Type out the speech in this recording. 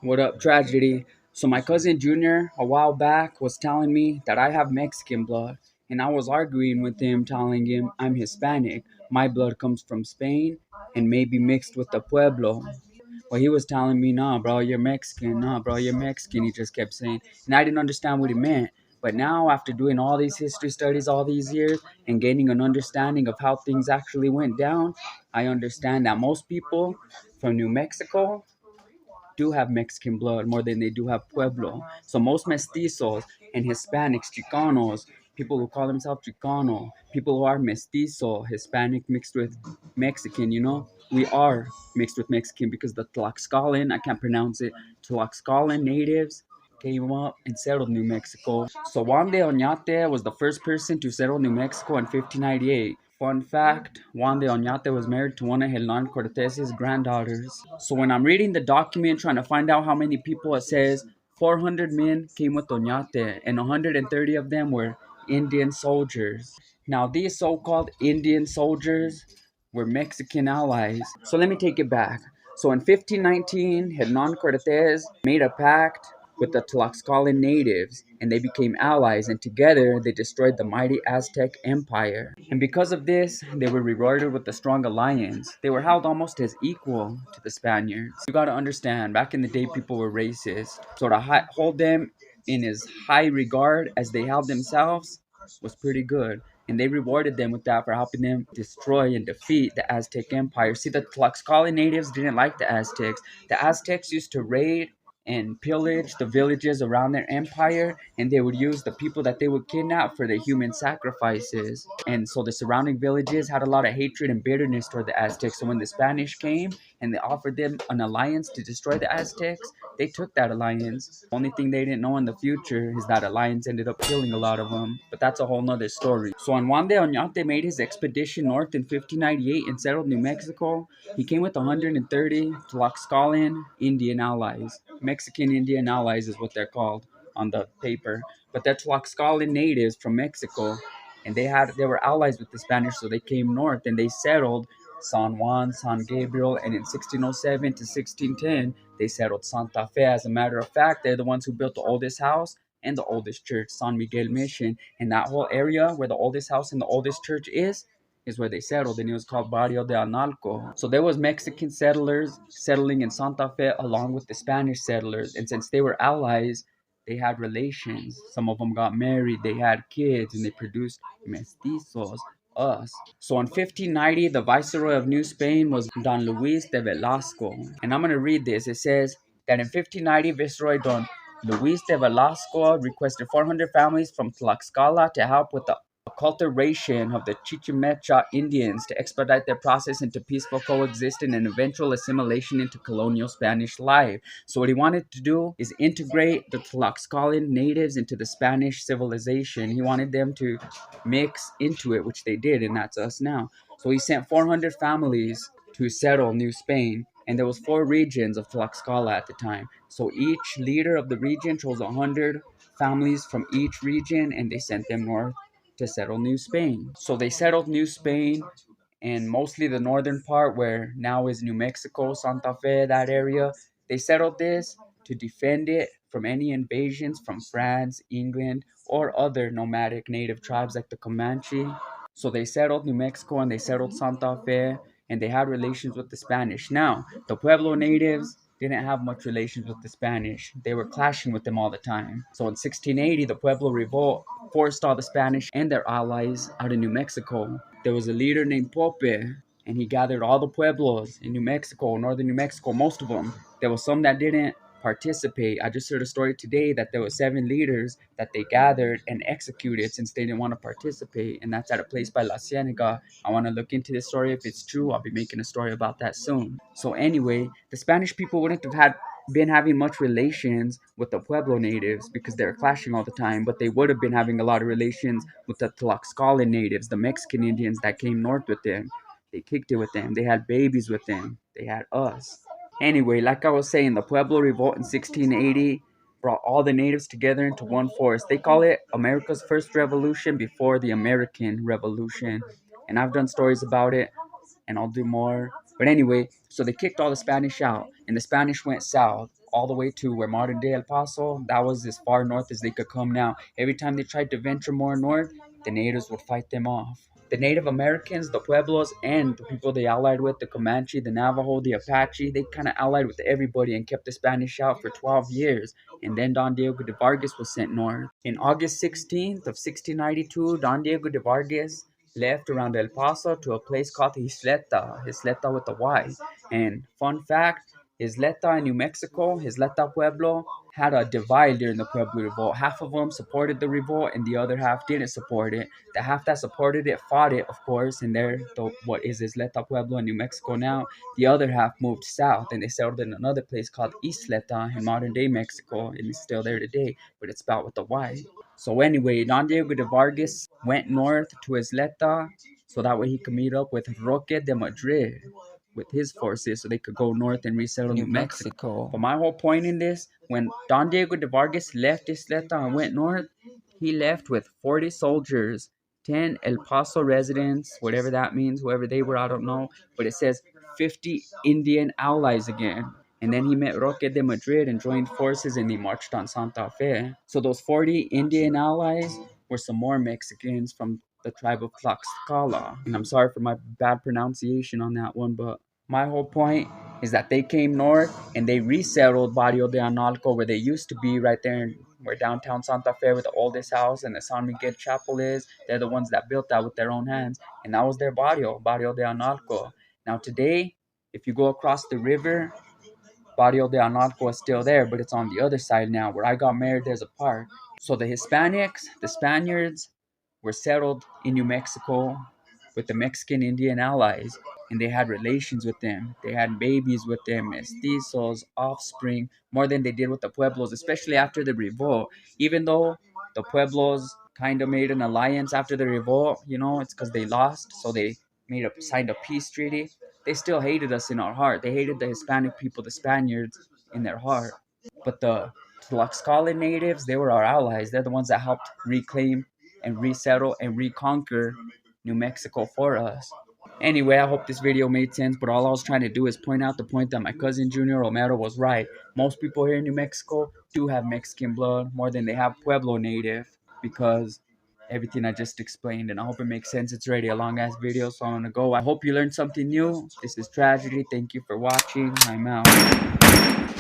What up, Tragedy? So, my cousin Junior a while back was telling me that I have Mexican blood, and I was arguing with him, telling him I'm Hispanic. My blood comes from Spain and maybe mixed with the Pueblo. Well, he was telling me, nah, bro, you're Mexican. Nah, bro, you're Mexican. He just kept saying, and I didn't understand what he meant. But now, after doing all these history studies all these years and gaining an understanding of how things actually went down, I understand that most people from New Mexico do have Mexican blood more than they do have Pueblo. So most mestizos and Hispanics, Chicanos, people who call themselves Chicano, people who are mestizo, Hispanic mixed with Mexican, we are mixed with Mexican because the Tlaxcalan, I can't pronounce it, Tlaxcalan natives came up and settled New Mexico. So Juan de Oñate was the first person to settle New Mexico in 1598. Fun fact, Juan de Oñate was married to one of Hernan Cortez's granddaughters. So when I'm reading the document trying to find out how many people, it says 400 men came with Oñate and 130 of them were Indian soldiers. Now these so-called Indian soldiers were Mexican allies. So let me take it back. So in 1519, Hernan Cortez made a pact with the Tlaxcalan natives, and they became allies, and together they destroyed the mighty Aztec Empire. And because of this, they were rewarded with a strong alliance. They were held almost as equal to the Spaniards. You gotta understand, back in the day, people were racist. So to hold them in as high regard as they held themselves was pretty good. And they rewarded them with that for helping them destroy and defeat the Aztec Empire. See, the Tlaxcala natives didn't like the Aztecs. The Aztecs used to raid and pillage the villages around their empire, and they would use the people that they would kidnap for the human sacrifices. And so the surrounding villages had a lot of hatred and bitterness toward the Aztecs. So when the Spanish came and they offered them an alliance to destroy the Aztecs, they took that alliance. Only thing they didn't know in the future is that alliance ended up killing a lot of them. But that's a whole nother story. So when Juan de Oñate made his expedition north in 1598 and settled New Mexico, he came with 130 Tlaxcalan Indian allies. Mexican Indian allies is what they're called on the paper. But they're Tlaxcalan natives from Mexico. And they were allies with the Spanish, so they came north and they settled San Juan, San Gabriel, and in 1607 to 1610, they settled Santa Fe. As a matter of fact, they're the ones who built the oldest house and the oldest church, San Miguel Mission. And that whole area where the oldest house and the oldest church is where they settled, and it was called Barrio de Analco. So there was Mexican settlers settling in Santa Fe along with the Spanish settlers, and since they were allies, they had relations. Some of them got married, they had kids, and they produced mestizos, us. So in 1590, the viceroy of New Spain was Don Luis de Velasco. And I'm going to read this. It says that in 1590, Viceroy Don Luis de Velasco requested 400 families from Tlaxcala to help with the acculturation of the Chichimecha Indians to expedite their process into peaceful coexistence and eventual assimilation into colonial Spanish life. So what he wanted to do is integrate the Tlaxcalan natives into the Spanish civilization. He wanted them to mix into it, which they did, and that's us now. So he sent 400 families to settle New Spain, and there was 4 regions of Tlaxcala at the time. So each leader of the region chose 100 families from each region, and they sent them north to settle New Spain. So they settled New Spain and mostly the northern part where now is New Mexico, Santa Fe, that area. They settled this to defend it from any invasions from France, England, or other nomadic native tribes like the Comanche. So they settled New Mexico and they settled Santa Fe, and they had relations with the Spanish. Now, the Pueblo natives didn't have much relations with the Spanish. They were clashing with them all the time. So in 1680, the Pueblo revolt forced all the Spanish and their allies out of New Mexico. There was a leader named Pope, and he gathered all the pueblos in New Mexico, northern New Mexico, most of them. There was some that didn't participate. I just heard a story today that there were 7 leaders that they gathered and executed since they didn't want to participate, and that's at a place by La Cienega. I want to look into this story. If it's true, I'll be making a story about that soon. So anyway, the Spanish people wouldn't have been having much relations with the Pueblo natives because they were clashing all the time, but they would have been having a lot of relations with the Tlaxcalan natives, the Mexican Indians that came north with them. They kicked it with them. They had babies with them. They had us. Anyway, like I was saying, the Pueblo Revolt in 1680 brought all the natives together into one force. They call it America's first revolution before the American Revolution. And I've done stories about it, and I'll do more. But anyway, so they kicked all the Spanish out, and the Spanish went south all the way to where modern day El Paso, that was as far north as they could come now. Every time they tried to venture more north, the natives would fight them off. The Native Americans, the Pueblos, and the people they allied with, the Comanche, the Navajo, the Apache, they kind of allied with everybody and kept the Spanish out for 12 years. And then Don Diego de Vargas was sent north. In August 16th of 1692, Don Diego de Vargas left around El Paso to a place called Isleta, Isleta with a Y. And fun fact, Isleta in New Mexico, Isleta Pueblo, had a divide during the Pueblo Revolt. Half of them supported the revolt and the other half didn't support it. The half that supported it fought it, of course, and they're what is Isleta Pueblo in New Mexico now. The other half moved south and they settled in another place called Isleta in modern day Mexico, and it's still there today, but it's spelled with a Y. So anyway, Don Diego de Vargas went north to Isleta so that way he could meet up with Roque de Madrid with his forces so they could go north and resettle New Mexico. But my whole point in this, when Don Diego de Vargas left Isleta and went north, he left with 40 soldiers, 10 El Paso residents, whatever that means, whoever they were, I don't know. But it says 50 Indian allies again. And then he met Roque de Madrid and joined forces and they marched on Santa Fe. So those 40 Indian allies were some more Mexicans from the tribe of Tlaxcala. And I'm sorry for my bad pronunciation on that one, but my whole point is that they came north and they resettled Barrio de Analco where they used to be right there in where downtown Santa Fe with the oldest house and the San Miguel Chapel is. They're the ones that built that with their own hands. And that was their barrio, Barrio de Analco. Now today, if you go across the river, Barrio de Analco is still there, but it's on the other side now. Where I got married, there's a park. So the Hispanics, the Spaniards, were settled in New Mexico with the Mexican Indian allies, and they had relations with them. They had babies with them, mestizos, offspring, more than they did with the Pueblos, especially after the revolt. Even though the Pueblos kind of made an alliance after the revolt, it's because they lost, so they signed a peace treaty. They still hated us in our heart. They hated the Hispanic people, the Spaniards, in their heart. But the Tlaxcalan natives, they were our allies. They're the ones that helped reclaim and resettle and reconquer New Mexico for us. Anyway, I hope this video made sense, but all I was trying to do is point out the point that my cousin Junior Romero was right. Most people here in New Mexico do have Mexican blood more than they have Pueblo native because everything I just explained, and I hope it makes sense. It's already a long ass video, so I'm gonna go. I hope you learned something new. This is Tragedy. Thank you for watching. I'm out.